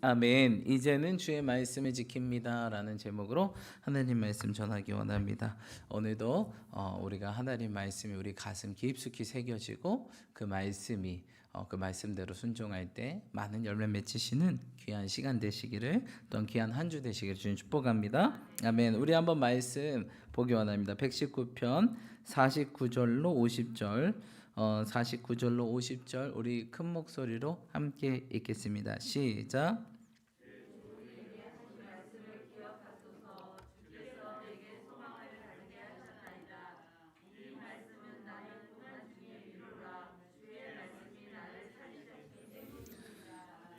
아멘. 이제는 주의 말씀을 지킵니다 라는 제목으로 하나님 말씀 전하기 원합니다. 오늘도 우리가 하나님 말씀이 우리 가슴 깊숙이 새겨지고 그 말씀이 그 말씀대로 순종할 때 많은 열매 맺히시는 귀한 시간 되시기를, 또한 귀한 한 주 되시기를 주님 축복합니다. 아멘. 우리 한번 말씀 보기 원합니다. 119편 49절로 50절, 49절로 50절 우리 큰 목소리로 함께 읽겠습니다. 시작.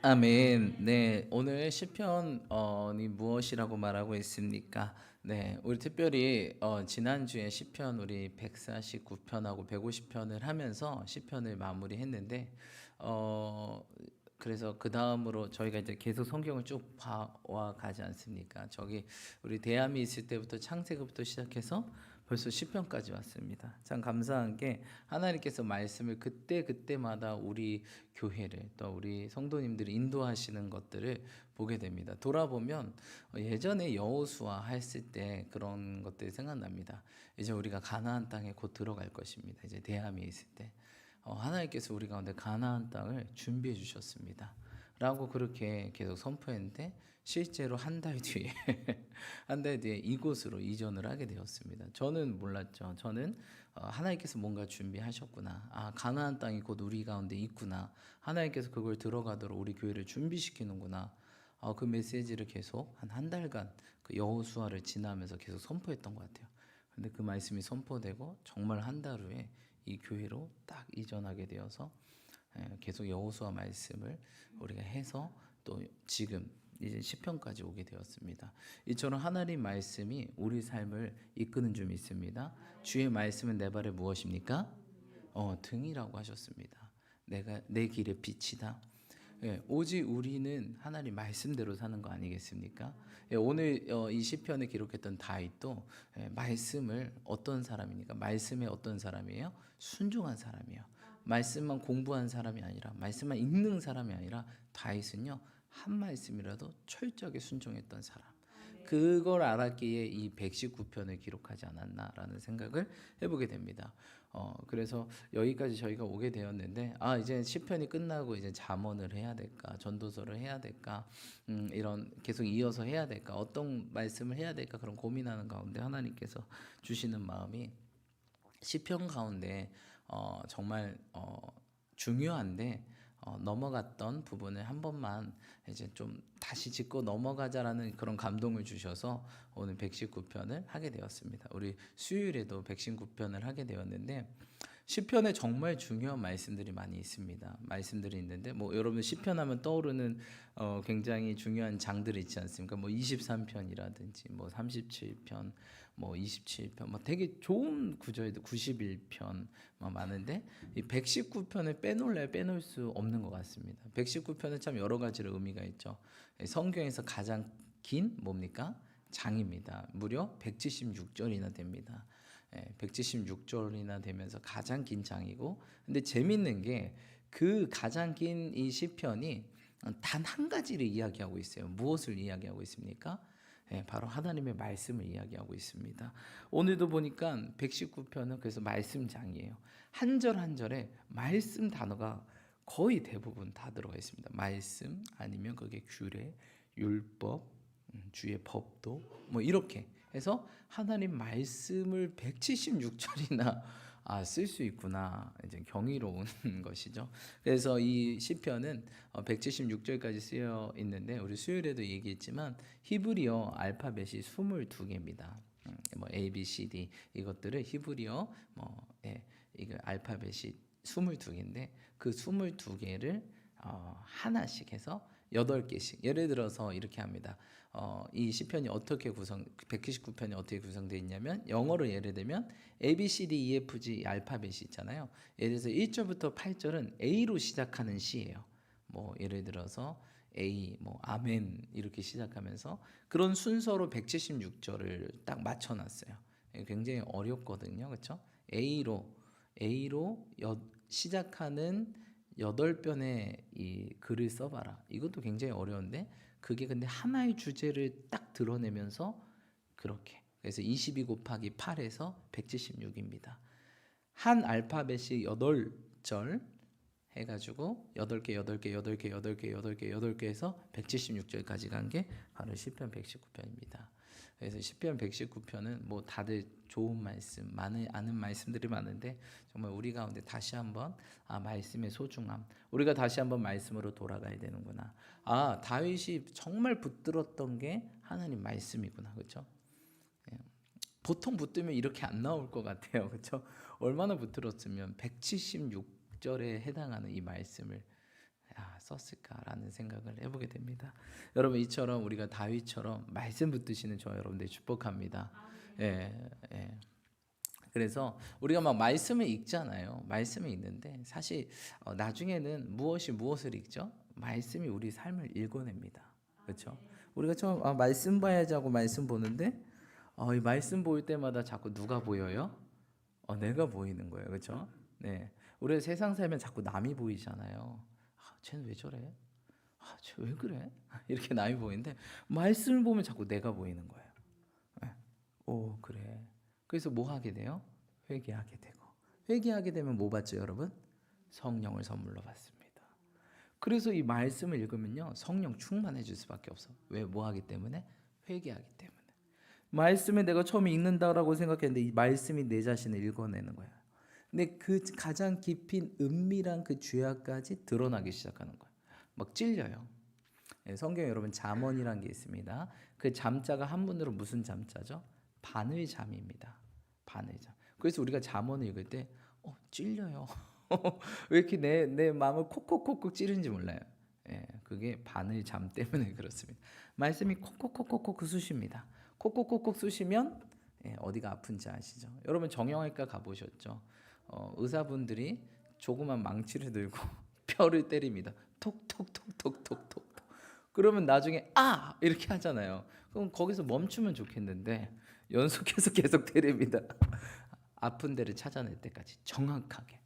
아멘. 네, 오늘 시편이 무엇이라고 말하고 있습니까? 네, 우리 특별히 지난주에 시편 우리 149편하고 150편을 하면서 시편을 마무리했는데, 그래서 그 다음으로 저희가 이제 계속 성경을 쭉 봐와 가지 않습니까? 저기 우리 대함이 있을 때부터 창세기부터 시작해서 벌써 시편까지 왔습니다. 참 감사한 게 하나님께서 말씀을 그때 그때마다 우리 교회를, 또 우리 성도님들이 인도하시는 것들을 보게 됩니다. 돌아보면 예전에 여호수아 했을 때 그런 것들이 생각납니다. 이제 우리가 가나안 땅에 곧 들어갈 것입니다. 이제 대함이 있을 때 하나님께서 우리 가운데 가나안 땅을 준비해 주셨습니다 라고 그렇게 계속 선포했는데, 실제로 한 달 뒤에 한 달 뒤에 이곳으로 이전을 하게 되었습니다. 저는 몰랐죠. 저는 하나님께서 뭔가 준비하셨구나, 가나안 땅이 곧 우리 가운데 있구나, 하나님께서 그걸 들어가도록 우리 교회를 준비시키는구나, 그 메시지를 계속 한 달간 그 여호수아를 지나면서 계속 선포했던 것 같아요. 근데 그 말씀이 선포되고 정말 한 달 후에 이 교회로 딱 이전하게 되어서 계속 여호수아 말씀을 우리가 해서 또 지금 이제 시편까지 오게 되었습니다. 이처럼 하나님 말씀이 우리 삶을 이끄는 줄 믿습니다. 주의 말씀은 내 발에 무엇입니까? 등이라고 하셨습니다. 내가 내 길의 빛이다. 오직 우리는 하나님 말씀대로 사는 거 아니겠습니까? 오늘 이 시편에 기록했던 다윗도 말씀을 어떤 사람이니까, 말씀의 어떤 사람이에요? 순종한 사람이에요. 말씀만 공부한 사람이 아니라, 말씀만 읽는 사람이 아니라, 다윗은요 한 말씀이라도 철저하게 순종했던 사람. 그걸 알았기에 이 119편을 기록하지 않았나라는 생각을 해보게 됩니다. 그래서 여기까지 저희가 오게 되었는데, 이제 시편이 끝나고 이제 잠언을 해야 될까, 전도서를 해야 될까, 이런 계속 이어서 해야 될까, 어떤 말씀을 해야 될까, 그런 고민하는 가운데 하나님께서 주시는 마음이, 시편 가운데 정말 중요한데 넘어갔던 부분을 한 번만 이제 좀 다시 짚고 넘어가자라는 그런 감동을 주셔서 오늘 119편을 하게 되었습니다. 우리 수요일에도 119편을 하게 되었는데, 시편에 정말 중요한 말씀들이 많이 있습니다. 말씀들이 있는데, 뭐 여러분 시편 하면 떠오르는 굉장히 중요한 장들이 있지 않습니까? 뭐 23편이라든지 뭐 37편, 뭐 27편, 뭐 되게 좋은 구절도 91편 많은데, 이 119편을 빼놓을 수 없는 것 같습니다. 119편은 참 여러 가지로 의미가 있죠. 성경에서 가장 긴 뭡니까? 장입니다. 무려 176절이나 됩니다. 176절이나 되면서 가장 긴 장이고, 근데 재밌는 게 그 가장 긴 이 시편이 단 한 가지를 이야기하고 있어요. 무엇을 이야기하고 있습니까? 바로 하나님의 말씀을 이야기하고 있습니다. 오늘도 보니까 119편은 그래서 말씀장이에요. 한 절 한 절에 말씀 단어가 거의 대부분 다 들어가 있습니다. 말씀, 아니면 그게 규례, 율법, 주의 법도, 뭐 이렇게 해서 하나님 말씀을 176절이나 쓸 수 있구나, 이제 경이로운 것이죠. 그래서 이 시편은 176절까지 쓰여 있는데, 우리 수요일에도 얘기했지만 히브리어 알파벳이 22개입니다. 뭐 A, B, C, D 이것들을 히브리어 이거 알파벳이 22개인데, 그 22개를 하나씩 해서 8개씩, 예를 들어서 이렇게 합니다. 이 시편이 어떻게 129편이 어떻게 구성되어 있냐면, 영어로 예를 들면 A, B, C, D, E, F, G 알파벳이 있잖아요. 예를 들어서 1절부터 8절은 A로 시작하는 시예요. 뭐 예를 들어서 A, 뭐 아멘 이렇게 시작하면서 그런 순서로 176절을 딱 맞춰놨어요. 굉장히 어렵거든요, 그렇죠? A로 시작하는 8편의 이 글을 써봐라. 이것도 굉장히 어려운데 그게 근데 하나의 주제를 딱 드러내면서 그렇게 그래서 22 곱하기 8에서 176입니다. 한 알파벳이 8절 해가지고 8개, 8개, 8개, 8개, 8개, 8개 해서 176절까지 간 게 바로 시편 119편입니다. 그래서 시편 119편은 뭐 다들 좋은 말씀, 아는 말씀들이 많은데 정말 우리 가운데 다시 한번 말씀의 소중함, 우리가 다시 한번 말씀으로 돌아가야 되는구나. 다윗이 정말 붙들었던 게 하나님 말씀이구나, 그렇죠? 보통 붙들면 이렇게 안 나올 것 같아요, 그렇죠? 얼마나 붙들었으면 176절에 해당하는 이 말씀을 썼을까라는 생각을 해보게 됩니다. 여러분 이처럼 우리가 다윗처럼 말씀 붙드시는 저 여러분들 축복합니다. 예. 그래서 우리가 막 말씀을 읽잖아요. 말씀을 읽는데 사실 나중에는 무엇이 무엇을 읽죠? 말씀이 우리 삶을 읽어냅니다. 그렇죠? 우리가 처음 말씀 봐야지 하고 말씀 보는데 이 말씀 보일 때마다 자꾸 누가 보여요? 내가 보이는 거예요. 그렇죠? 네. 우리가 세상 살면 자꾸 남이 보이잖아요. 쟤는 왜 저래? 쟤 왜 그래? 이렇게 남이 보이는데 말씀을 보면 자꾸 내가 보이는 거예요. 네. 그래. 그래서 뭐 하게 돼요? 회개하게 되고 회개하게 되면 뭐 받죠, 여러분? 성령을 선물로 받습니다. 그래서 이 말씀을 읽으면요 성령 충만해 줄 수밖에 없어. 왜? 뭐 하기 때문에? 회개하기 때문에. 말씀을 내가 처음에 읽는다라고 생각했는데 이 말씀이 내 자신을 읽어내는 거야. 근데 그 가장 깊인 은밀한 그 죄악까지 드러나기 시작하는 거야. 막 찔려요. 성경에 여러분 잠언이라는 게 있습니다. 그 잠자가 한문으로 무슨 잠자죠? 바늘잠입니다. 바늘잠. 그래서 우리가 잠언을 읽을 때 찔려요. 왜 이렇게 내 마음을 콕콕콕콕 찌르는지 몰라요. 그게 바늘잠 때문에 그렇습니다. 말씀이 콕콕콕콕콕 쑤십니다. 콕콕콕콕 쑤시면 어디가 아픈지 아시죠? 여러분 정형외과 가보셨죠? 의사분들이 조그만 망치를 들고 뼈를 때립니다. 톡톡톡톡톡톡. 그러면 나중에 이렇게 하잖아요. 그럼 거기서 멈추면 좋겠는데 연속해서 계속 때립니다. 아픈 데를 찾아낼 때까지 정확하게.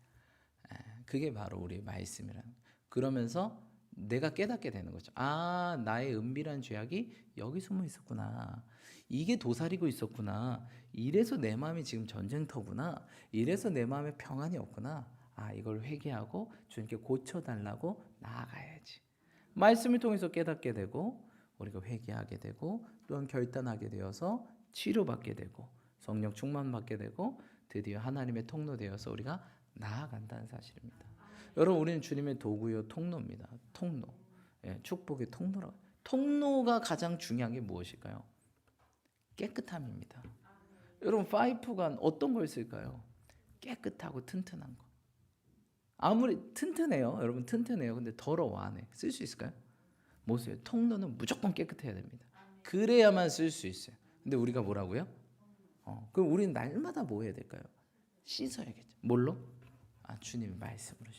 그게 바로 우리 말씀이라는. 그러면서 내가 깨닫게 되는 거죠. 나의 은밀한 죄악이 여기 숨어 있었구나. 이게 도사리고 있었구나. 이래서 내 마음이 지금 전쟁터구나. 이래서 내 마음에 평안이 없구나. 이걸 회개하고 주님께 고쳐달라고 나아가야지. 말씀을 통해서 깨닫게 되고 우리가 회개하게 되고 또한 결단하게 되어서 치료받게 되고 성령 충만받게 되고 드디어 하나님의 통로 되어서 우리가 나아간다는 사실입니다. 여러분 우리는 주님의 도구요 통로입니다. 통로. 축복의 통로라. 통로가 가장 중요한 게 무엇일까요? 깨끗함입니다. 여러분 파이프가 어떤 걸 쓸까요? 깨끗하고 튼튼한 거. 아무리 튼튼해요. 여러분 튼튼해요. 근데 더러워 안 해. 쓸 수 있을까요? 못 써요. 통로는 무조건 깨끗해야 됩니다. 그래야만 쓸 수 있어요. 근데 우리가 뭐라고요? 그럼 우리는 날마다 뭐 해야 될까요? 씻어야겠죠. 뭘로? 주님의 말씀으로.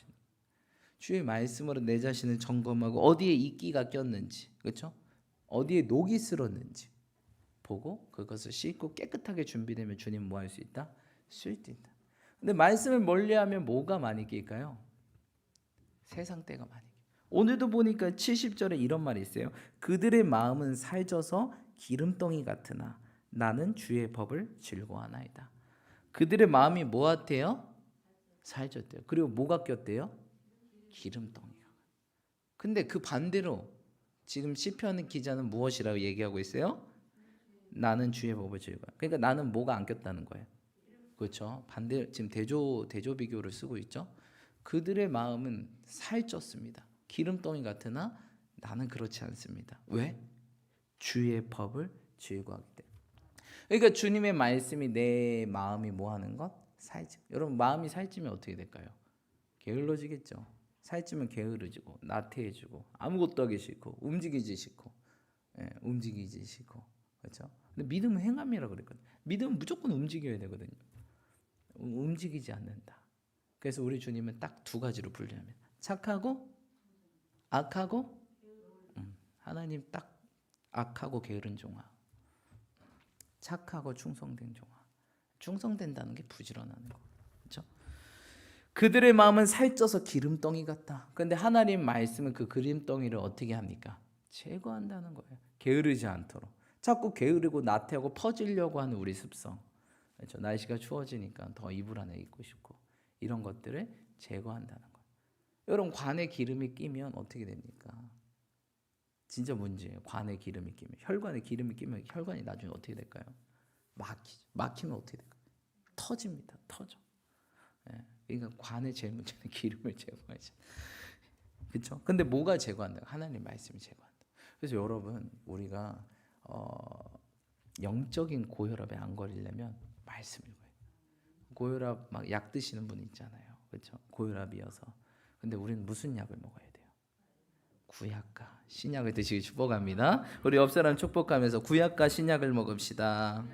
주의 말씀으로 내 자신을 점검하고 어디에 이끼가 꼈는지, 그렇죠? 어디에 녹이 슬었는지 보고 그것을 씻고 깨끗하게 준비되면 주님 뭐 할 수 있다? 쓸 수 있다. 근데 말씀을 멀리하면 뭐가 많이 낄까요? 세상 때가 많이. 오늘도 보니까 70절에 이런 말이 있어요. 그들의 마음은 살쪄서 기름덩이 같으나 나는 주의 법을 즐거워하나이다. 그들의 마음이 뭐 같아요? 살쪘대요. 그리고 뭐가 꼈대요? 기름덩이가. 근데 그 반대로 지금 시편 기자는 무엇이라고 얘기하고 있어요? 나는 주의 법을 즐거워. 그러니까 나는 뭐가 안 꼈다는 거예요. 그렇죠? 반대 지금 대조 비교를 쓰고 있죠. 그들의 마음은 살쪘습니다. 기름덩이 같으나 나는 그렇지 않습니다. 왜? 주의 법을 즐거워하기 때문에. 그러니까 주님의 말씀이 내 마음이 뭐 하는 것? 살ጭ. 여러분 마음이 살찌면 어떻게 될까요? 게을러지겠죠. 살찌면 게으르지고 나태해지고 아무것도 하기 싫고 움직이지 싫고 그렇죠? 근데 믿음은 행함이라 그랬거든요. 믿음은 무조건 움직여야 되거든요. 움직이지 않는다. 그래서 우리 주님은 딱 두 가지로 분류합니다. 착하고 악하고 하나님 딱 악하고 게으른 종아. 착하고 충성된 종아. 충성된다는 게 부지런하는 거. 그렇죠? 그들의 마음은 살쪄서 기름덩이 같다. 그런데 하나님 말씀은 그 기름덩이를 어떻게 합니까? 제거한다는 거예요. 게으르지 않도록. 자꾸 게으르고 나태하고 퍼지려고 하는 우리 습성. 그렇죠? 날씨가 추워지니까 더 이불 안에 있고 싶고 이런 것들을 제거한다는 거예요. 여러분 관에 기름이 끼면 어떻게 됩니까? 진짜 문제예요. 관에 기름이 끼면. 혈관에 기름이 끼면 혈관이 나중에 어떻게 될까요? 막히면 어떻게 될까요? 터집니다. 터져. 예. 그러니까 관의 제일 문제는 기름을 제거하죠. 그렇죠? 근데 뭐가 제거한다? 하나님 말씀이 제거한다. 그래서 여러분 우리가 영적인 고혈압에 안 걸리려면 말씀 읽어요. 고혈압 막 약 드시는 분 있잖아요. 그렇죠? 고혈압이어서. 근데 우리는 무슨 약을 먹어야 돼요? 구약과 신약을 드시기 축복합니다. 우리 옆 사람 축복하면서 구약과 신약을 먹읍시다.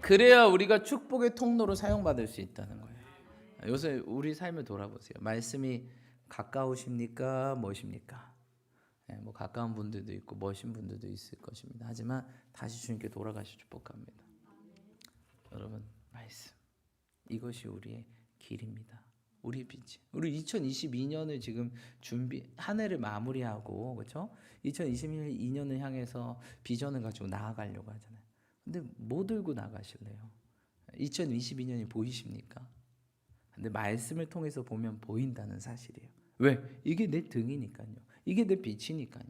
그래야 우리가 축복의 통로로 사용받을 수 있다는 거예요. 요새 우리 삶을 돌아보세요. 말씀이 가까우십니까? 멋입니까? 뭐 가까운 분들도 있고 멋진 분들도 있을 것입니다. 하지만 다시 주님께 돌아가시 축복합니다. 여러분 말씀 이것이 우리의 길입니다. 우리 빛이. 우리 2022년을 지금 한 해를 마무리하고 그렇죠? 2022년을 향해서 비전을 가지고 나아가려고 하잖아요. 근데 뭐 들고 나가실래요? 2022년이 보이십니까? 근데 말씀을 통해서 보면 보인다는 사실이에요. 왜? 이게 내 등이니까요. 이게 내 빛이니까요.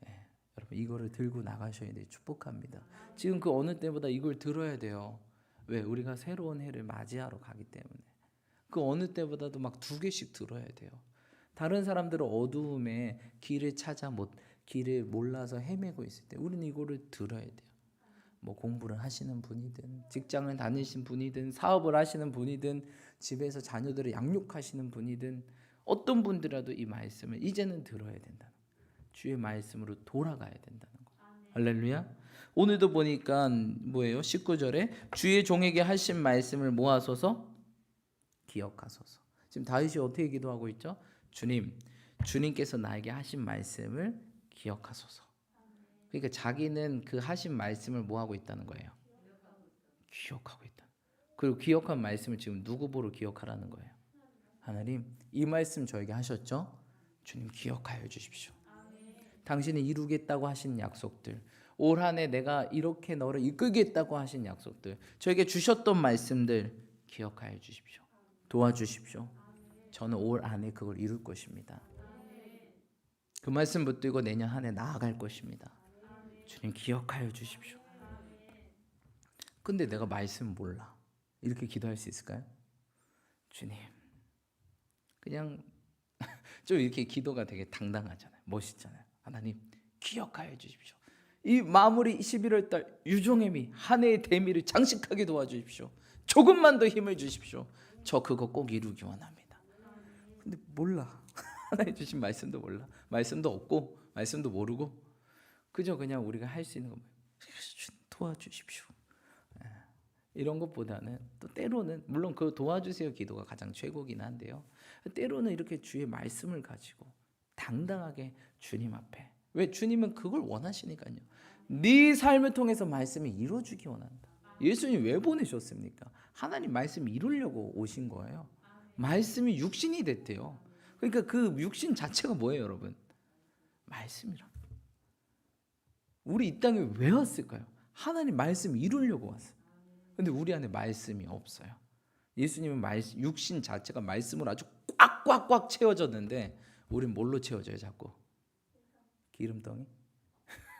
네, 여러분 이거를 들고 나가셔야 돼요. 축복합니다. 지금 그 어느 때보다 이걸 들어야 돼요. 왜? 우리가 새로운 해를 맞이하러 가기 때문에. 그 어느 때보다도 막 2개씩 들어야 돼요. 다른 사람들은 어두움에 길을 몰라서 헤매고 있을 때 우리는 이거를 들어야 돼요. 뭐 공부를 하시는 분이든 직장을 다니신 분이든 사업을 하시는 분이든 집에서 자녀들을 양육하시는 분이든 어떤 분들이라도 이 말씀을 이제는 들어야 된다. 주의 말씀으로 돌아가야 된다는 거. 할렐루야. 오늘도 보니까 뭐예요? 19절에 주의 종에게 하신 말씀을 모아서서 기억하소서. 지금 다윗이 어떻게 기도하고 있죠? 주님께서 나에게 하신 말씀을 기억하소서. 그러니까 자기는 그 하신 말씀을 뭐 하고 있다는 거예요? 기억하고 있다. 그리고 기억한 말씀을 지금 누구 보러 기억하라는 거예요? 하나님, 이 말씀 저에게 하셨죠? 주님 기억하여 주십시오. 당신이 이루겠다고 하신 약속들, 올 한 해 내가 이렇게 너를 이끌겠다고 하신 약속들, 저에게 주셨던 말씀들 기억하여 주십시오. 도와주십시오. 저는 올 안에 그걸 이룰 것입니다. 그 말씀 붙들고 내년 한 해 나아갈 것입니다. 주님 기억하여 주십시오. 근데 내가 말씀 몰라. 이렇게 기도할 수 있을까요? 주님. 그냥 좀 이렇게 기도가 되게 당당하잖아요. 멋있잖아요. 하나님 기억하여 주십시오. 이 마무리 11월 달 유종의미 한 해의 대미를 장식하게 도와주십시오. 조금만 더 힘을 주십시오. 저 그거 꼭 이루기 원합니다. 근데 몰라. 하나님 주신 말씀도 몰라. 말씀도 없고 말씀도 모르고 그저 그냥 우리가 할 수 있는 거 도와주십시오. 이런 것보다는 또 때로는 물론 그 도와주세요 기도가 가장 최고긴 한데요. 때로는 이렇게 주의 말씀을 가지고 당당하게 주님 앞에. 왜? 주님은 그걸 원하시니까요. 네 삶을 통해서 말씀이 이루어지기 원한다. 예수님 왜 보내셨습니까? 하나님 말씀 이루려고 오신 거예요. 말씀이 육신이 됐대요. 그러니까 그 육신 자체가 뭐예요, 여러분? 말씀이라. 우리 이 땅에 왜 왔을까요? 하나님 말씀 이루려고 왔어요. 근데 우리 안에 말씀이 없어요. 예수님은 육신 자체가 말씀으로 아주 꽉꽉꽉 채워졌는데 우린 뭘로 채워져요, 자꾸? 기름덩이?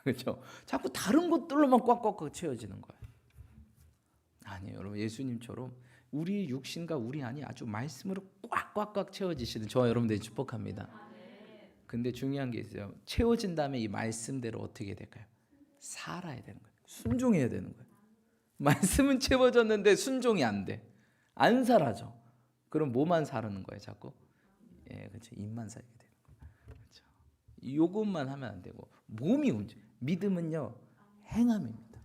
그렇죠? 자꾸 다른 것들로만 꽉꽉꽉 채워지는 거예요. 아니에요, 여러분. 예수님처럼 우리 육신과 우리 안이 아주 말씀으로 꽉꽉꽉 채워지시는 저와 여러분들이 축복합니다. 근데 중요한 게 있어요. 채워진 다음에 이 말씀대로 어떻게 될까요? 살아야 되는 거예요. 순종해야 되는 거예요. 말씀은 채워졌는데 순종이 안 돼. 안 살아져. 그럼 뭐만 사는 거예요, 자꾸? 예, 그렇죠. 입만 살게 되는 거예요. 그렇죠. 요것만 하면 안 되고 몸이 문제. 믿음은요, 행함입니다.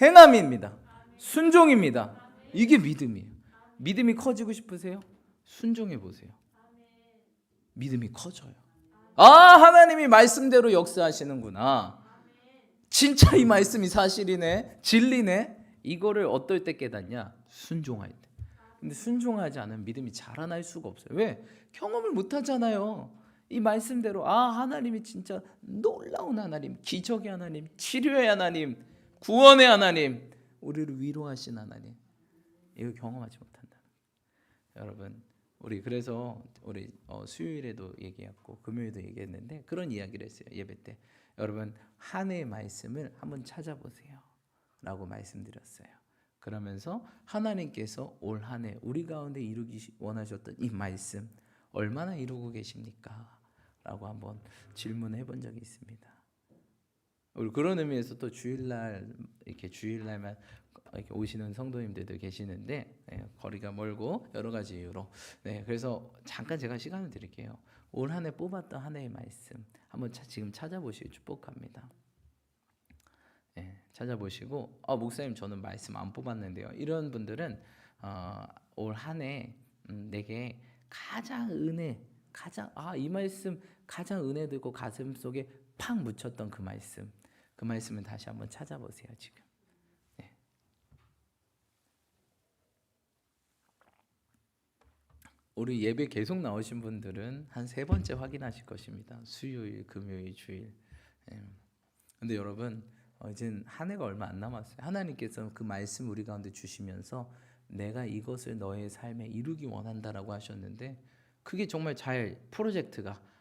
행함입니다. 순종입니다. 이게 믿음이에요. 믿음이 커지고 싶으세요? 순종해 보세요. 믿음이 커져요. 아, 하나님이 말씀대로 역사하시는구나. 진짜 이 말씀이 사실이네, 진리네. 이거를 어떨 때 깨닫냐? 순종할 때. 근데 순종하지 않으면 믿음이 자라날 수가 없어요. 왜? 경험을 못 하잖아요. 이 말씀대로 하나님이 진짜 놀라운 하나님, 기적의 하나님, 치료의 하나님, 구원의 하나님, 우리를 위로하신 하나님, 이거 경험하지 못한다. 여러분, 우리 그래서 우리 수요일에도 얘기했고 금요일도 얘기했는데 그런 이야기를 했어요. 예배 때. 여러분, 한 해의 말씀을 한번 찾아보세요 라고 말씀드렸어요. 그러면서 하나님께서 올 한 해 우리 가운데 이루기 원하셨던 이 말씀 얼마나 이루고 계십니까? 라고 한번 질문해 본 적이 있습니다. 우리 그런 의미에서 또 주일날만 이렇게 오시는 성도님들도 계시는데 거리가 멀고 여러 가지 이유로 그래서 잠깐 제가 시간을 드릴게요. 올 한 해 뽑았던 한 해의 말씀 한번 지금 찾아보시기 축복합니다. 찾아보시고 목사님 저는 말씀 안 뽑았는데요. 이런 분들은 올 한 해 내게 가장 이 말씀 가장 은혜 되고 가슴 속에 팍 묻혔던 그 말씀을 다시 한번 찾아보세요. 지금 우리 예배 계속 나오신 분들은 한 3번째 확인하실 것입니다. 수요일, 금요일, 주일. 근데 여러분 이제 한 해가 얼마 안 남았어요. 하나님께서 그 말씀 우리 가운데 주시면서 내가 이것을 너의 삶에 이루기 원한다라고 하셨는데 그게 정말 잘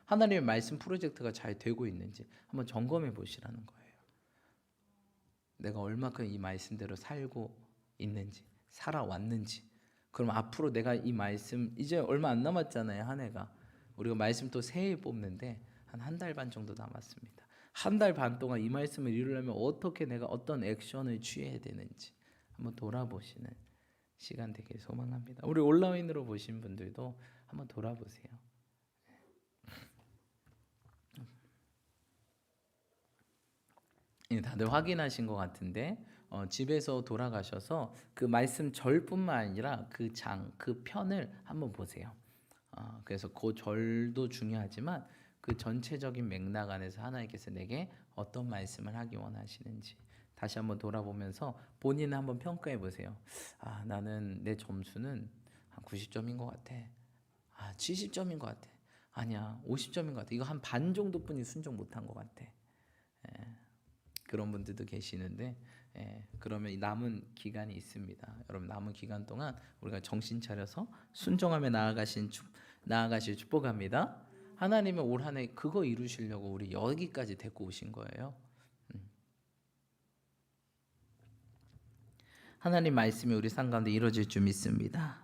하나님의 말씀 프로젝트가 잘 되고 있는지 한번 점검해 보시라는 거예요. 내가 얼마큼 이 말씀대로 살고 있는지, 살아왔는지. 그럼 앞으로 내가 이 말씀 이제 얼마 안 남았잖아요. 한 해가. 우리가 말씀 또 새해 뽑는데 한 달 반 정도 남았습니다. 한 달 반 동안 이 말씀을 이루려면 어떻게 내가 어떤 액션을 취해야 되는지 한번 돌아보시는 시간 되길 소망합니다. 우리 온라인으로 보신 분들도 한번 돌아보세요. 다들 확인하신 것 같은데 집에서 돌아가셔서 그 말씀 절뿐만 아니라 그 편을 한번 보세요. 그래서 그 절도 중요하지만 그 전체적인 맥락 안에서 하나님께서 내게 어떤 말씀을 하기 원하시는지 다시 한번 돌아보면서 본인을 한번 평가해 보세요. 나는 내 점수는 한 90점인 것 같아. 70점인 것 같아. 아니야, 50점인 것 같아. 이거 한 반 정도뿐이 순종 못한 것 같아. 그런 분들도 계시는데 그러면 남은 기간이 있습니다. 여러분 남은 기간 동안 우리가 정신 차려서 순종하며 나아가실 축복합니다. 하나님은 올 한 해 그거 이루시려고 우리 여기까지 데리고 오신 거예요. 하나님 말씀이 우리 삶 가운데 이루어질 줄 믿습니다.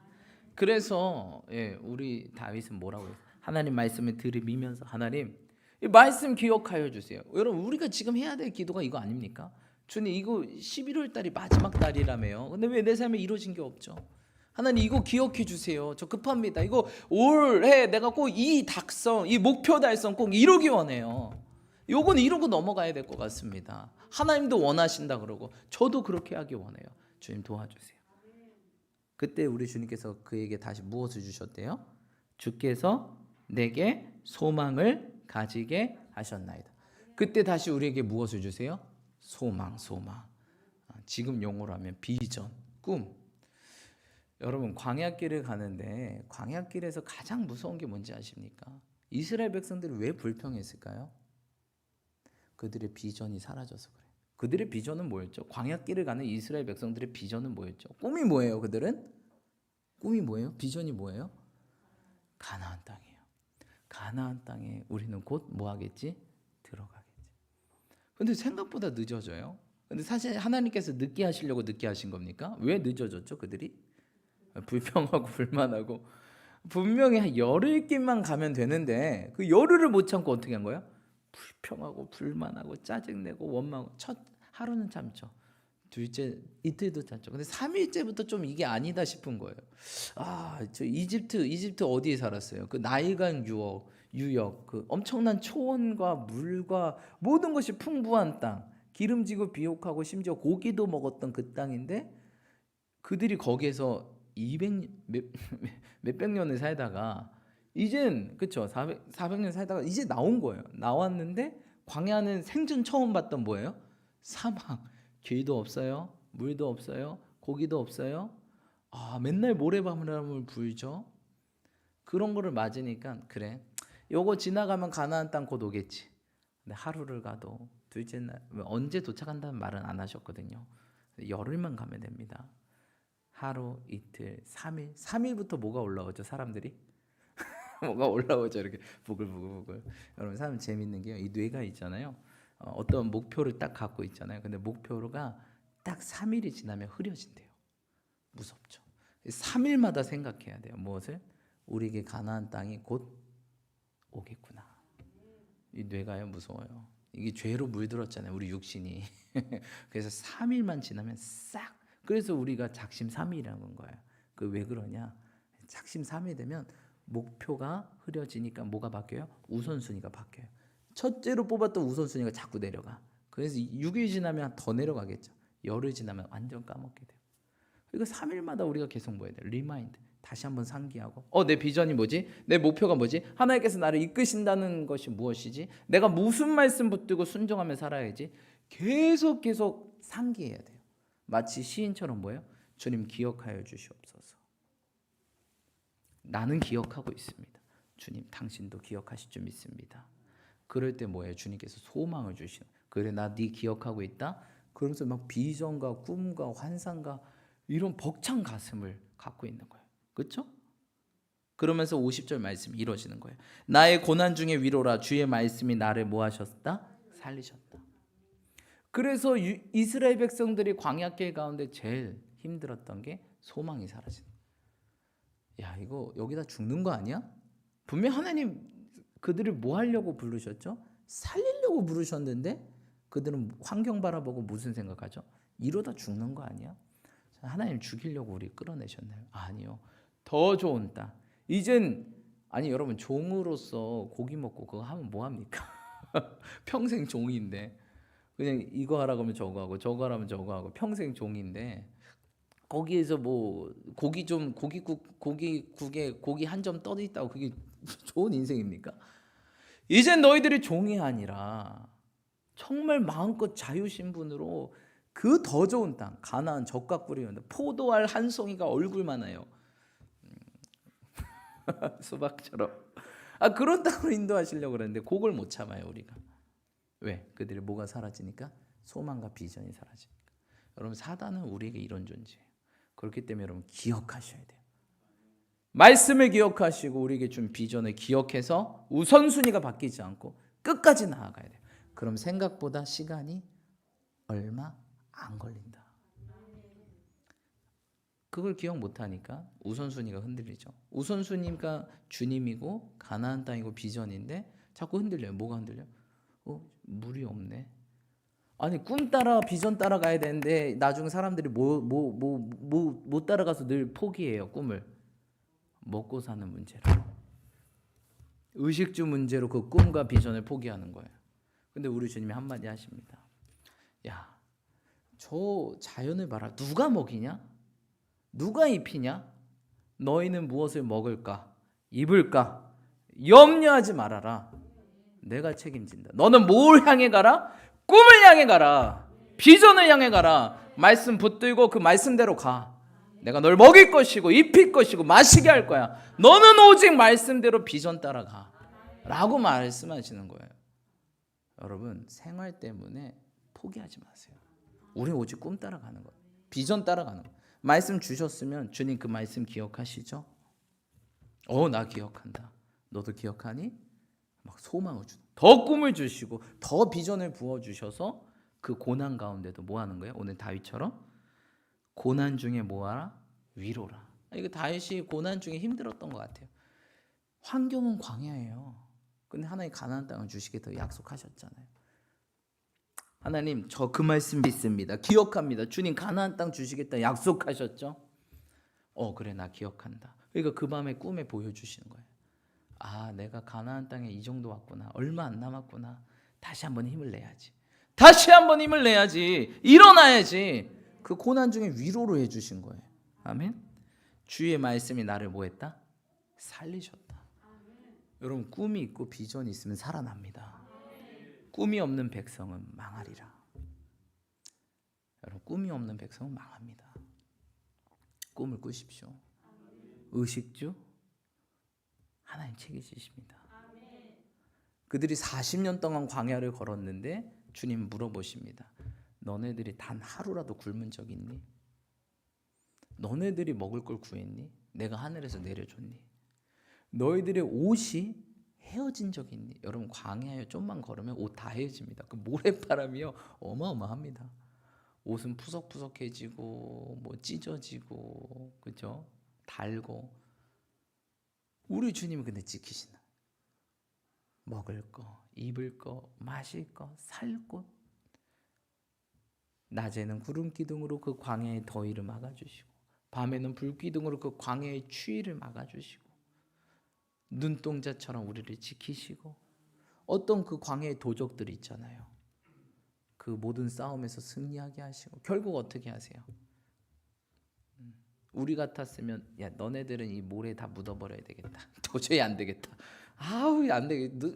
그래서 우리 다윗은 뭐라고 해요? 하나님 말씀을 들으면서 하나님 이 말씀 기억하여 주세요. 여러분 우리가 지금 해야 될 기도가 이거 아닙니까? 주님 이거 11월 달이 마지막 달이라며요. 근데 왜 내 삶에 이루어진 게 없죠? 하나님 이거 기억해 주세요. 저 급합니다. 이거 올해 내가 꼭 이 목표 달성 꼭 이루기 원해요. 요거는 이루고 넘어가야 될 것 같습니다. 하나님도 원하신다 그러고 저도 그렇게 하기 원해요. 주님 도와주세요. 그때 우리 주님께서 그에게 다시 무엇을 주셨대요? 주께서 내게 소망을 가지게 하셨나이다. 그때 다시 우리에게 무엇을 주세요? 소망. 지금 용어로 하면 비전, 꿈. 여러분 광야길을 가는데 광야길에서 가장 무서운 게 뭔지 아십니까? 이스라엘 백성들이 왜 불평했을까요? 그들의 비전이 사라져서 그래요. 그들의 비전은 뭐였죠? 광야길을 가는 이스라엘 백성들의 비전은 뭐였죠? 꿈이 뭐예요? 꿈이 뭐예요? 비전이 뭐예요? 가나안 땅이에요. 가나안 땅에 우리는 곧 뭐 하겠지? 들어가겠지. 근데 생각보다 늦어져요. 근데 사실 하나님께서 늦게 하시려고 늦게 하신 겁니까? 왜 늦어졌죠? 그들이 불평하고 불만하고 분명히 한 열흘길만 가면 되는데 그 열흘을 못 참고 어떻게 한 거야? 불평하고 불만하고 짜증내고 원망하고 첫 하루는 참죠. 둘째 이틀도 참죠. 근데 3일째부터 좀 이게 아니다 싶은 거예요. 저 이집트 어디에 살았어요? 그 나일강 유역 그 엄청난 초원과 물과 모든 것이 풍부한 땅, 기름지고 비옥하고 심지어 고기도 먹었던 그 땅인데 그들이 거기에서 몇백 년을 살다가 이젠 그쵸 400년 살다가 이제 나온 거예요. 나왔는데 광야는 생전 처음 봤던 뭐예요? 사막. 길도 없어요. 물도 없어요. 고기도 없어요. 맨날 모래바람을 불죠. 그런 거를 맞으니까 그래. 요거 지나가면 가나안 땅 곧 오겠지. 근데 하루를 가도 둘째 날 언제 도착한다는 말은 안 하셨거든요. 열흘만 가면 됩니다. 하루, 이틀, 3일. 3일부터 뭐가 올라오죠, 사람들이? 뭐가 올라오죠, 이렇게 부글부글. 여러분, 사람 재밌는 게요. 이 뇌가 있잖아요. 어떤 목표를 딱 갖고 있잖아요. 근데 목표가 딱 3일이 지나면 흐려진대요. 무섭죠. 3일마다 생각해야 돼요. 무엇을? 우리에게 가나안 땅이 곧 오겠구나. 이 뇌가요, 무서워요. 이게 죄로 물들었잖아요, 우리 육신이. 그래서 3일만 지나면 싹. 그래서 우리가 작심삼일이라는 거예요. 그 왜 그러냐? 작심삼일 되면 목표가 흐려지니까 뭐가 바뀌어요? 우선순위가 바뀌어요. 첫째로 뽑았던 우선순위가 자꾸 내려가. 그래서 6일 지나면 더 내려가겠죠. 열흘 지나면 완전 까먹게 돼요. 그러니까 3일마다 우리가 계속 뭐 해야 돼요? 리마인드. 다시 한번 상기하고 내 비전이 뭐지? 내 목표가 뭐지? 하나님께서 나를 이끄신다는 것이 무엇이지? 내가 무슨 말씀 붙들고 순종하며 살아야지? 계속 상기해야 돼요. 마치 시인처럼 뭐예요? 주님 기억하여 주시옵소서. 나는 기억하고 있습니다. 주님 당신도 기억하실 줄 믿습니다. 그럴 때 뭐예요? 주님께서 소망을 주시는. 그래 나 네 기억하고 있다? 그러면서 막 비전과 꿈과 환상과 이런 벅찬 가슴을 갖고 있는 거예요. 그렇죠? 그러면서 50절 말씀이 이루어지는 거예요. 나의 고난 중에 위로라 주의 말씀이 나를 뭐 하셨다? 살리셨다. 그래서 이스라엘 백성들이 광야길 가운데 제일 힘들었던 게 소망이 사라지는 거예요. 야, 이거 여기다 죽는 거 아니야? 분명 하나님 그들을 뭐 하려고 부르셨죠? 살리려고 부르셨는데 그들은 환경 바라보고 무슨 생각하죠? 이러다 죽는 거 아니야? 하나님 죽이려고 우리 끌어내셨나요? 아니요. 더 좋은 땅. 이젠 여러분 종으로서 고기 먹고 그거 하면 뭐 합니까? 평생 종인데 그냥 이거 하라고 하면 저거 하고 저거 하라면 저거 하고 평생 종인데 거기에서 뭐 고기국에 고기 한 점 떠 있다고 그게 좋은 인생입니까? 이젠 너희들이 종이 아니라 정말 마음껏 자유신분으로 그 더 좋은 땅 가나안 젖과 꿀이 흐르는 포도알 한 송이가 얼굴만해요. 수박처럼 그런 땅으로 인도하시려고 그랬는데 그걸 못 참아요 우리가. 왜? 그들의 뭐가 사라지니까? 소망과 비전이 사라지니까. 여러분 사단은 우리에게 이런 존재예요. 그렇기 때문에 여러분 기억하셔야 돼요. 말씀을 기억하시고 우리에게 준 비전을 기억해서 우선순위가 바뀌지 않고 끝까지 나아가야 돼요. 그럼 생각보다 시간이 얼마 안 걸린다. 그걸 기억 못하니까 우선순위가 흔들리죠. 우선순위가 주님이고 가나안 땅이고 비전인데 자꾸 흔들려요. 뭐가 흔들려요? 물이 없네. 아니 꿈 따라 비전 따라가야 되는데 나중에 사람들이 못 따라가서 늘 포기해요. 꿈을 먹고 사는 문제로 의식주 문제로 그 꿈과 비전을 포기하는 거예요. 근데 우리 주님이 한마디 하십니다. 야, 저 자연을 봐라. 누가 먹이냐? 누가 입히냐? 너희는 무엇을 먹을까? 입을까? 염려하지 말아라. 내가 책임진다. 너는 뭘 향해 가라? 꿈을 향해 가라. 비전을 향해 가라. 말씀 붙들고 그 말씀대로 가. 내가 널 먹일 것이고 입힐 것이고 마시게 할 거야. 너는 오직 말씀대로 비전 따라가. 라고 말씀하시는 거예요. 여러분 생활 때문에 포기하지 마세요. 우리는 오직 꿈 따라가는 거예요. 비전 따라가는 거예요. 말씀 주셨으면 주님 그 말씀 기억하시죠? 나 기억한다. 너도 기억하니? 막 소망을 주고 더 꿈을 주시고 더 비전을 부어주셔서 그 고난 가운데도 뭐 하는 거예요? 오늘 다윗처럼 고난 중에 뭐하라? 위로라. 이거 다윗이 고난 중에 힘들었던 것 같아요. 환경은 광야예요. 근데 하나님 가나안 땅을 주시겠다고 약속하셨잖아요. 하나님 저 그 말씀 믿습니다. 기억합니다. 주님 가나안 땅 주시겠다 약속하셨죠? 그래 나 기억한다. 그러니까 그 밤에 꿈에 보여주시는 거예요. 내가 가나안 땅에 이 정도 왔구나. 얼마 안 남았구나. 다시 한번 힘을 내야지. 다시 한번 힘을 내야지. 일어나야지. 그 고난 중에 위로로 해주신 거예요. 아멘. 주의 말씀이 나를 뭐 했다? 살리셨다. 여러분 꿈이 있고 비전이 있으면 살아납니다. 꿈이 없는 백성은 망하리라. 여러분 꿈이 없는 백성은 망합니다. 꿈을 꾸십시오. 의식주 하나님 책임지십니다. 그들이 40년 동안 광야를 걸었는데 주님 물어보십니다. 너네들이 단 하루라도 굶은 적 있니? 너네들이 먹을 걸 구했니? 내가 하늘에서 내려줬니? 너희들의 옷이 헤어진 적 있니? 여러분 광야에 좀만 걸으면 옷 다 헤어집니다. 그 모래바람이요 어마어마합니다. 옷은 푸석푸석해지고 뭐 찢어지고 그죠? 달고. 우리 주님은 근데 지키시나? 먹을 거, 입을 거, 마실 거, 살 곳. 낮에는 구름 기둥으로 그 광야의 더위를 막아주시고, 밤에는 불 기둥으로 그 광야의 추위를 막아주시고, 눈동자처럼 우리를 지키시고, 어떤 그 광야의 도적들이 있잖아요. 그 모든 싸움에서 승리하게 하시고, 결국 어떻게 하세요? 우리 같았으면 야 너네들은 이 모래에 다 묻어버려야 되겠다. 도저히 안 되겠다. 아우 안 되겠다.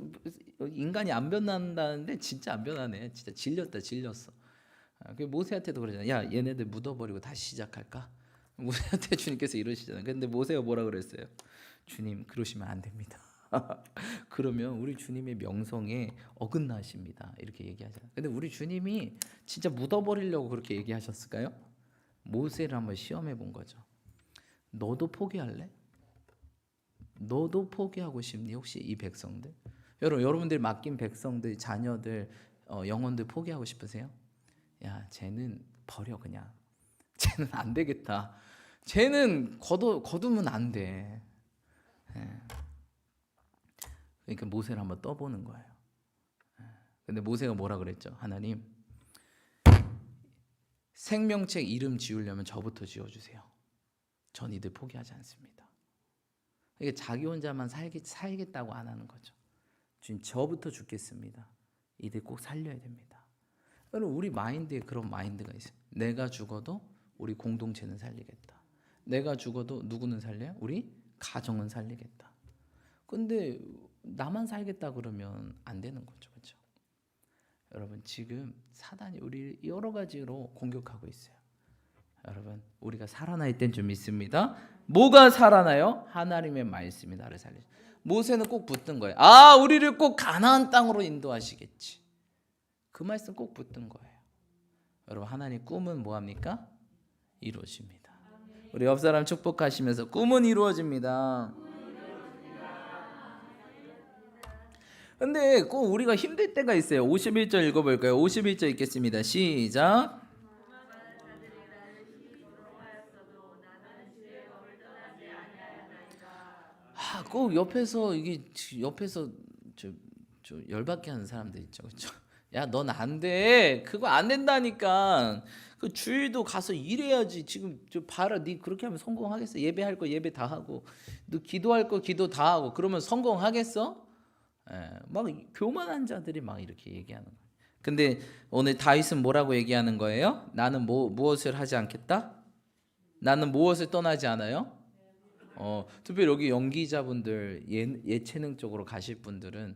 인간이 안 변한다는데 진짜 안 변하네. 진짜 질렸어. 그 모세한테도 그러잖아. 야 얘네들 묻어버리고 다시 시작할까? 모세한테 주님께서 이러시잖아요. 근데 모세가 뭐라 그랬어요? 주님 그러시면 안 됩니다. 그러면 우리 주님의 명성에 어긋나십니다. 이렇게 얘기하잖아요. 근데 우리 주님이 진짜 묻어버리려고 그렇게 얘기하셨을까요? 모세를 한번 시험해 본 거죠. 너도 포기할래? 너도 포기하고 싶니? 혹시 이 백성들? 여러분들이 맡긴 백성들, 자녀들, 영혼들 포기하고 싶으세요? 야, 쟤는 버려 그냥. 쟤는 안 되겠다. 쟤는 거두면 안 돼. 그러니까 모세를 한번 떠보는 거예요. 근데 모세가 뭐라 그랬죠? 하나님, 생명책 이름 지으려면 저부터 지어주세요. 전 이들 포기하지 않습니다. 그러니까 자기 혼자만 살겠다고 안 하는 거죠. 주님 저부터 죽겠습니다. 이들 꼭 살려야 됩니다. 여러분 우리 마인드에 그런 마인드가 있어요. 내가 죽어도 우리 공동체는 살리겠다. 내가 죽어도 누구는 살려요? 우리 가정은 살리겠다. 근데 나만 살겠다 그러면 안 되는 거죠. 그렇죠? 여러분 지금 사단이 우리 여러 가지로 공격하고 있어요. 여러분 우리가 살아날 땐 좀 있습니다. 뭐가 살아나요? 하나님의 말씀이 나를 살리죠. 모세는 꼭 붙든 거예요. 아 우리를 꼭 가나안 땅으로 인도하시겠지. 그 말씀 꼭 붙든 거예요. 여러분 하나님 꿈은 뭐합니까? 이루어집니다. 우리 옆 사람 축복하시면서 꿈은 이루어집니다. 근데 꼭 우리가 힘들 때가 있어요. 51절 읽어볼까요? 51절 읽겠습니다. 시작. 꼭 옆에서 저 열받게 하는 사람들 있죠, 그렇죠? 야, 넌 안 돼. 그거 안 된다니까. 그 주일도 가서 일해야지. 지금 저 봐라, 네 그렇게 하면 성공하겠어? 예배할 거 예배 다 하고, 너 기도할 거 기도 다 하고, 그러면 성공하겠어? 막 교만한 자들이 막 이렇게 얘기하는 거예요. 근데 오늘 다윗은 뭐라고 얘기하는 거예요? 나는 무엇을 하지 않겠다? 나는 무엇을 떠나지 않아요? 특별히 여기 연기자분들 예체능 쪽으로 가실 분들은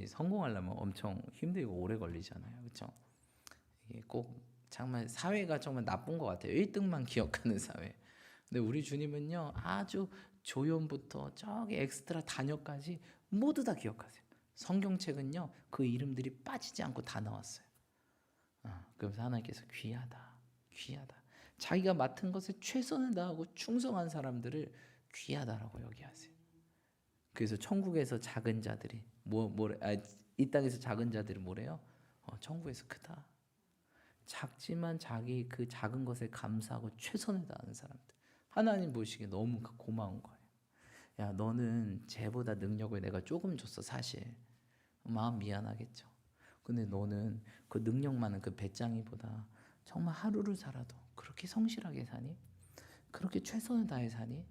성공하려면 엄청 힘들고 오래 걸리잖아요, 그렇죠? 이게 꼭 정말 사회가 정말 나쁜 것 같아요. 1등만 기억하는 사회. 근데 우리 주님은요 아주 조연부터 저기 엑스트라 단역까지 모두 다 기억하세요. 성경책은요 그 이름들이 빠지지 않고 다 나왔어요. 그래서 하나님께서 귀하다. 자기가 맡은 것에 최선을 다하고 충성한 사람들을 귀하다라고 여기하세요. 그래서 천국에서 작은 자들이 이 땅에서 작은 자들이 뭐래요? 천국에서 크다. 작지만 자기 그 작은 것에 감사하고 최선을 다하는 사람들. 하나님 보시기에 너무 고마운 거예요. 야, 너는 쟤보다 능력을 내가 조금 줬어 사실. 마음 미안하겠죠. 근데 너는 그 능력 많은 그 배짱이보다 정말 하루를 살아도 그렇게 성실하게 사니? 그렇게 최선을 다해 사니?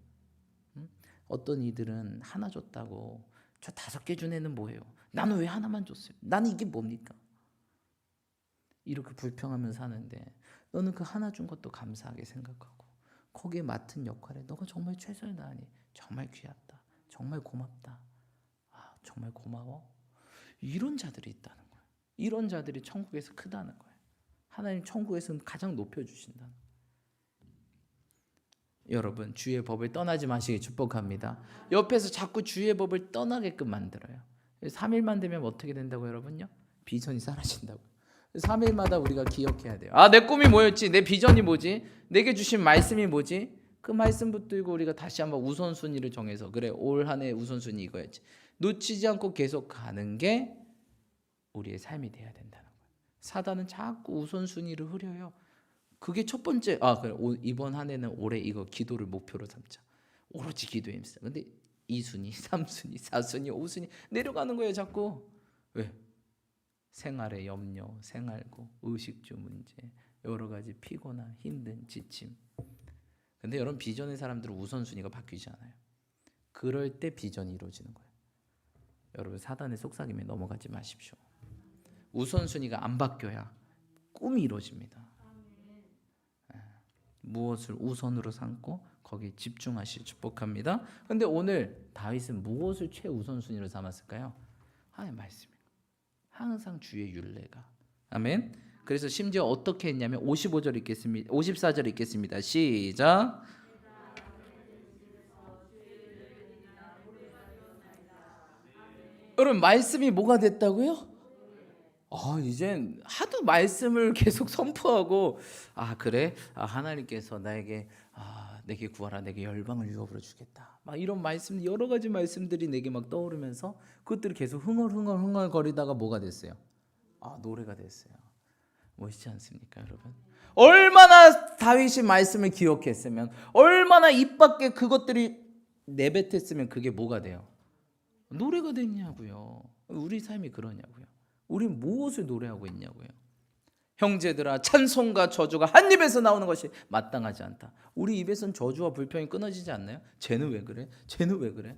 응? 어떤 이들은 하나 줬다고 저 5개 준 애는 뭐예요? 나는 왜 하나만 줬어요? 나는 이게 뭡니까? 이렇게 불평하면서 사는데 너는 그 하나 준 것도 감사하게 생각하고 거기에 맡은 역할에 너가 정말 최선을 다하니 정말 귀하다. 정말 고맙다. 정말 고마워. 이런 자들이 있다는 거예요. 이런 자들이 천국에서 크다는 거예요. 하나님 천국에서는 가장 높여주신다는 거예요. 여러분 주의 법을 떠나지 마시기 축복합니다. 옆에서 자꾸 주의 법을 떠나게끔 만들어요. 3일만 되면 어떻게 된다고 여러분요? 비전이 사라진다고. 3일마다 우리가 기억해야 돼요. 아, 내 꿈이 뭐였지? 내 비전이 뭐지? 내게 주신 말씀이 뭐지? 그 말씀 붙들고 우리가 다시 한번 우선순위를 정해서 그래, 올 한 해 우선순위 이거였지. 놓치지 않고 계속 가는 게 우리의 삶이 돼야 된다는 거예요. 사단은 자꾸 우선순위를 흐려요. 그게 첫 번째. 아, 그래, 이번 한 해는 올해 이거 기도를 목표로 삼자. 오로지 기도에 힘쓰자. 근데 2순위, 3순위, 4순위, 5순위 내려가는 거예요 자꾸. 왜? 생활의 염려, 생활고, 의식주 문제, 여러 가지 피곤한, 힘든, 지침. 근데 여러분 비전의 사람들은 우선순위가 바뀌지 않아요. 그럴 때 비전이 이루어지는 거예요. 여러분 사단의 속삭임에 넘어가지 마십시오. 우선순위가 안 바뀌어야 꿈이 이루어집니다. 무엇을 우선으로 삼고 거기에 집중하시길 축복합니다. 근데 오늘 다윗은 무엇을 최우선순위로 삼았을까요? 하나님의 말씀입니다. 항상 주의 율례가. 아멘. 그래서 심지어 어떻게 했냐면 55절 읽겠습니다. 54절 읽겠습니다. 시작. 여러분 말씀이 뭐가 됐다고요? 이젠 하도 말씀을 계속 선포하고 그래? 하나님께서 내게 구하라, 내게 열방을 유업으로 주겠다. 막 이런 말씀, 여러 가지 말씀들이 내게 막 떠오르면서 그것들이 계속 흥얼흥얼 거리다가 뭐가 됐어요? 노래가 됐어요. 멋있지 않습니까, 여러분? 얼마나 다윗이 말씀을 기억했으면, 얼마나 입 밖에 그것들이 내뱉었으면 그게 뭐가 돼요? 노래가 됐냐고요. 우리 삶이 그러냐고요. 우리 무엇을 노래하고 있냐고요. 형제들아, 찬송과 저주가 한 입에서 나오는 것이 마땅하지 않다. 우리 입에선 저주와 불평이 끊어지지 않나요? 쟤는 왜 그래? 쟤는 왜 그래?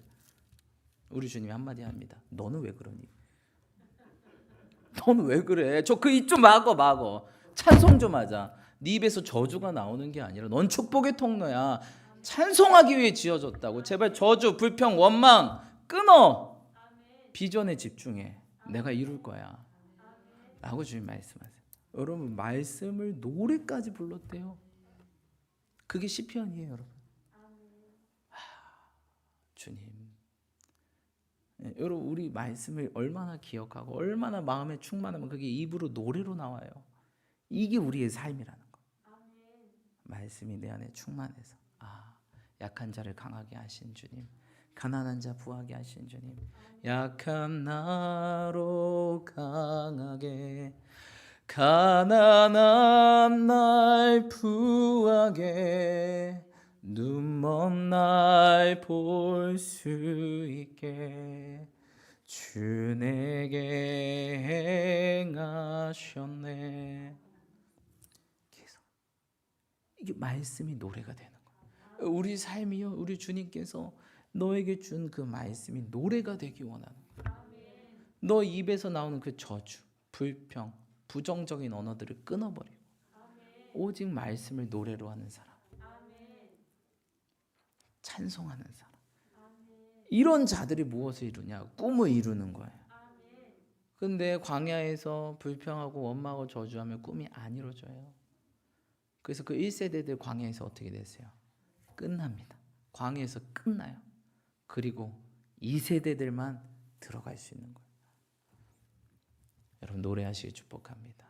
우리 주님이 한마디 합니다. 너는 왜 그러니? 너는 왜 그래? 저 그 입 좀 막어. 찬송 좀 하자. 네 입에서 저주가 나오는 게 아니라 넌 축복의 통로야. 찬송하기 위해 지어졌다고. 제발 저주, 불평, 원망 끊어. 비전에 집중해. 내가 이룰 거야 라고 주님 말씀하세요. 여러분 말씀을 노래까지 불렀대요. 그게 시편이에요, 여러분. 주님, 여러분 우리 말씀을 얼마나 기억하고 얼마나 마음에 충만하면 그게 입으로 노래로 나와요. 이게 우리의 삶이라는 거. 말씀이 내 안에 충만해서 약한 자를 강하게 하신 주님, 가난한 자 부하게 하신 주님, 약한 나로 강하게, 가난한 날 부하게, 눈먼 날 볼 수 있게 주 내게 행하셨네. 계속 이게 말씀이 노래가 되는 거예요. 우리 삶이요, 우리 주님께서 너에게 준 그 말씀이 노래가 되기 원하는 거예요. 너 입에서 나오는 그 저주, 불평, 부정적인 언어들을 끊어버리고 오직 말씀을 노래로 하는 사람, 찬송하는 사람, 이런 자들이 무엇을 이루냐? 꿈을 이루는 거예요. 근데 광야에서 불평하고 원망하고 저주하면 꿈이 안 이루어져요. 그래서 그 1세대들 광야에서 어떻게 됐어요? 끝납니다. 광야에서 끝나요. 그리고 2세대들만 들어갈 수 있는 거예요. 여러분 노래하시기 축복합니다.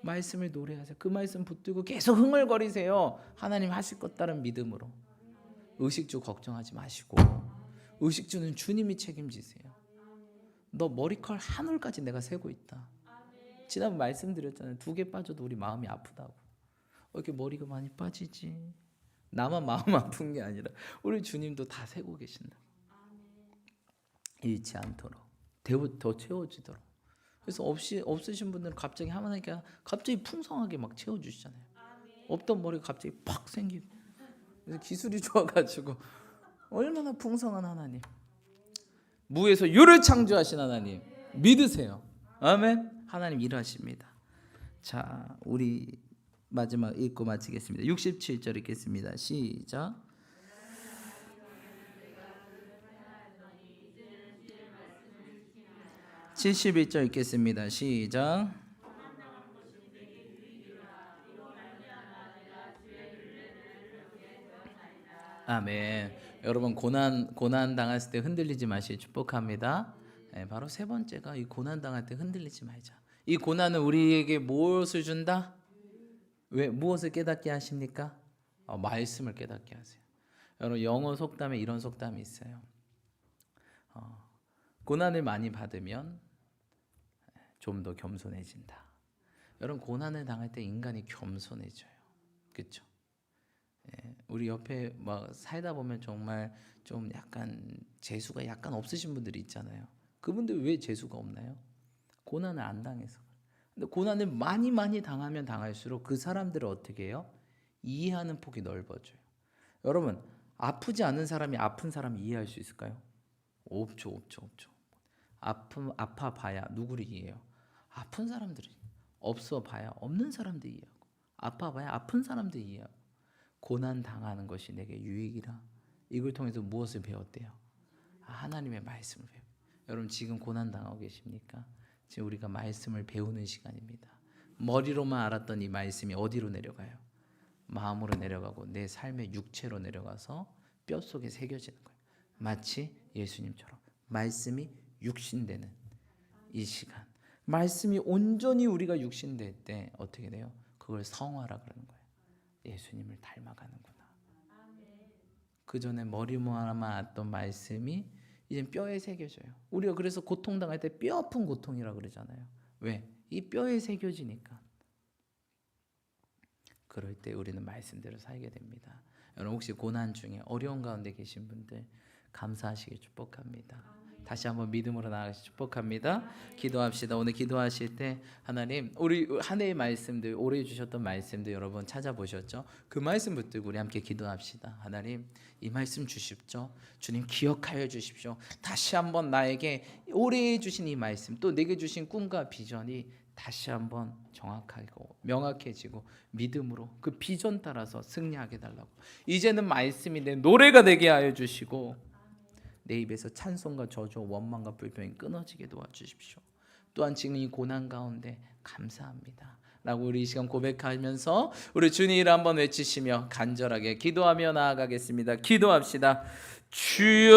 말씀을 노래하세요. 그 말씀 붙들고 계속 흥얼거리세요. 하나님 하실 것 따른 믿음으로. 의식주 걱정하지 마시고, 의식주는 주님이 책임지세요. 너 머리컬 한 올까지 내가 세고 있다. 지난번 말씀드렸잖아요. 2개 빠져도 우리 마음이 아프다고. 이렇게 머리가 많이 빠지지? 나만 마음 아픈 게 아니라 우리 주님도 다 세고 계신다. 잃지 않도록, 더 채워지도록. 그래서 없으신 분들은 갑자기 하나님께 갑자기 풍성하게 막 채워주시잖아요. 없던 머리가 갑자기 팍 생기고. 그래서 기술이 좋아가지고 얼마나 풍성한 하나님. 무에서 유를 창조하신 하나님 믿으세요. 아멘. 하나님 일하십니다. 자, 우리 마지막 읽고 마치겠습니다. 67절 읽겠습니다. 시작. 칠 71절 읽겠습니다. 시작. 아멘. 여러분 고난 당했을 때 흔들리지 마시기 축복합니다. 네, 바로 세 번째가 이 고난 당할 때 흔들리지 말자. 이 고난은 우리에게 무엇을 준다? 왜 무엇을 깨닫게 하십니까? 말씀을 깨닫게 하세요. 여러분 영어 속담에 이런 속담이 있어요. 고난을 많이 받으면 좀 더 겸손해진다. 여러분 고난을 당할 때 인간이 겸손해져요. 그렇죠? 우리 옆에 막 살다 보면 정말 좀 약간 재수가 약간 없으신 분들이 있잖아요. 그분들 왜 재수가 없나요? 고난을 안 당해서. 근데 고난을 많이 당하면 당할수록 그 사람들을 어떻게 해요? 이해하는 폭이 넓어져요. 여러분 아프지 않은 사람이 아픈 사람 이해할 수 있을까요? 없죠. 아파봐야 누구를 이해해요? 아픈 사람들이. 없어봐야 없는 사람들 이해하고, 아파봐야 아픈 사람들 이해하고. 고난 당하는 것이 내게 유익이라. 이걸 통해서 무엇을 배웠대요? 하나님의 말씀을 배워요. 여러분 지금 고난 당하고 계십니까? 지금 우리가 말씀을 배우는 시간입니다. 머리로만 알았던 이 말씀이 어디로 내려가요? 마음으로 내려가고 내 삶의 육체로 내려가서 뼛속에 새겨지는 거예요. 마치 예수님처럼 말씀이 육신되는 이 시간, 말씀이 온전히 우리가 육신될 때 어떻게 돼요? 그걸 성화라 그러는 거예요. 예수님을 닮아가는구나. 그 전에 머리로만 알았던 말씀이 이제 뼈에 새겨져요. 우리가 그래서 고통당할 때 뼈 아픈 고통이라 그러잖아요. 왜? 이 뼈에 새겨지니까. 그럴 때 우리는 말씀대로 살게 됩니다. 여러분 혹시 고난 중에 어려운 가운데 계신 분들 감사하시길 축복합니다. 다시 한번 믿음으로 나아가시 축복합니다. 기도합시다. 오늘 기도하실 때 하나님 우리 한 해의 말씀들, 올해 주셨던 말씀들 여러분 찾아보셨죠? 그 말씀 붙들고 우리 함께 기도합시다. 하나님 이 말씀 주십시오. 주님 기억하여 주십시오. 다시 한번 나에게 올해 주신 이 말씀, 또 내게 주신 꿈과 비전이 다시 한번 정확하고 명확해지고 믿음으로 그 비전 따라서 승리하게 달라고. 이제는 말씀이 내 노래가 되게 하여 주시고 내 입에서 찬송과 저주, 원망과 불평이 끊어지게 도와주십시오. 또한 지금 이 고난 가운데 감사합니다 라고 우리 이 시간 고백하면서 우리 주님을 한번 외치시며 간절하게 기도하며 나아가겠습니다. 기도합시다. 주여